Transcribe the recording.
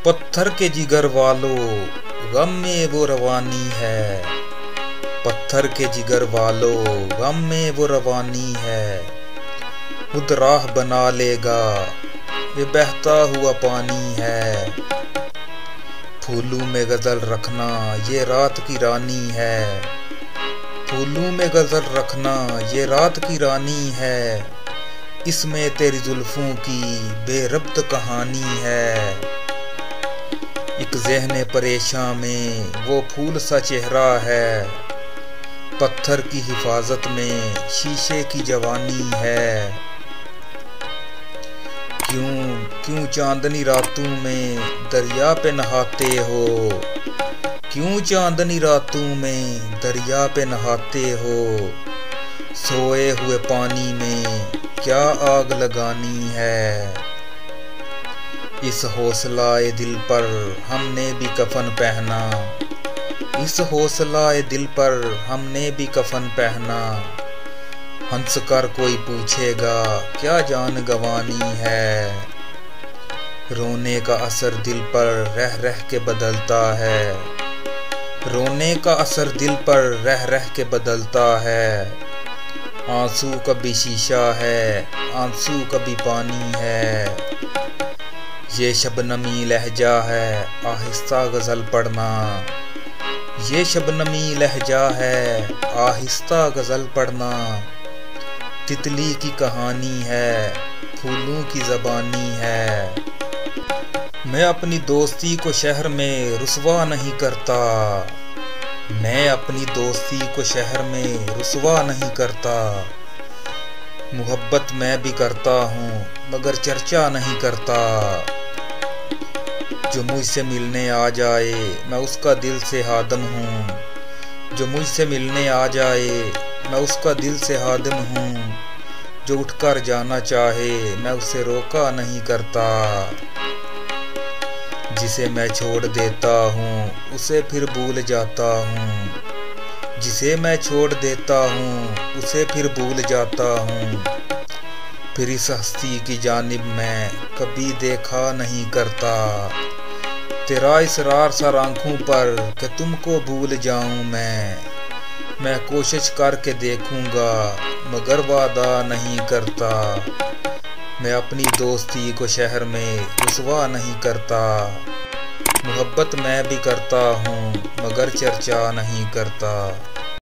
पत्थर के जिगर वालों गम में वो रवानी है। पत्थर के जिगर वालों गम में वो रवानी है। खुद राह बना लेगा ये बहता हुआ पानी है। फूलों में गजल रखना ये रात की रानी है। फूलों में गजल रखना ये रात की रानी है। इसमें तेरी जुल्फों की बेरब्त कहानी है। एक ज़हन परेशान में वो फूल सा चेहरा है। पत्थर की हिफाजत में शीशे की जवानी है। क्यों चांदनी रातों में दरिया पे नहाते हो। क्यों चांदनी रातों में दरिया पे नहाते हो। सोए हुए पानी में क्या आग लगानी है। इस हौसलाए दिल पर हमने भी कफन पहना। इस हौसलाए दिल पर हमने भी कफन पहना। हंस कर कोई पूछेगा क्या जान गंवानी है। रोने का असर दिल पर रह रह के बदलता है। रोने का असर दिल पर रह रह के बदलता है। आंसू कभी शीशा है, आंसू कभी पानी है। ये शबनमी लहजा है आहिस्ता गजल पढ़ना। ये शबनमी लहजा है आहिस्ता गजल पढ़ना। तितली की कहानी है फूलों की ज़बानी है। मैं अपनी दोस्ती को शहर में रुसवा नहीं करता। मैं अपनी दोस्ती को शहर में रुसवा नहीं करता। मोहब्बत मैं भी करता हूँ मगर चर्चा नहीं करता। जो मुझसे मिलने आ जाए मैं उसका दिल से हादम हूँ। जो मुझसे मिलने आ जाए मैं उसका दिल से हादम हूँ। जो उठकर जाना चाहे मैं उसे रोका नहीं करता। जिसे मैं छोड़ देता हूँ उसे फिर भूल जाता हूँ। जिसे मैं छोड़ देता हूँ उसे फिर भूल जाता हूँ। फिर इस हस्ती की जानिब मैं कभी देखा नहीं करता। तेरा इसरार सर आँखों पर कि तुमको भूल जाऊँ मैं कोशिश करके देखूंगा मगर वादा नहीं करता। मैं अपनी दोस्ती को शहर में रुसवा नहीं करता। मोहब्बत मैं भी करता हूँ मगर चर्चा नहीं करता।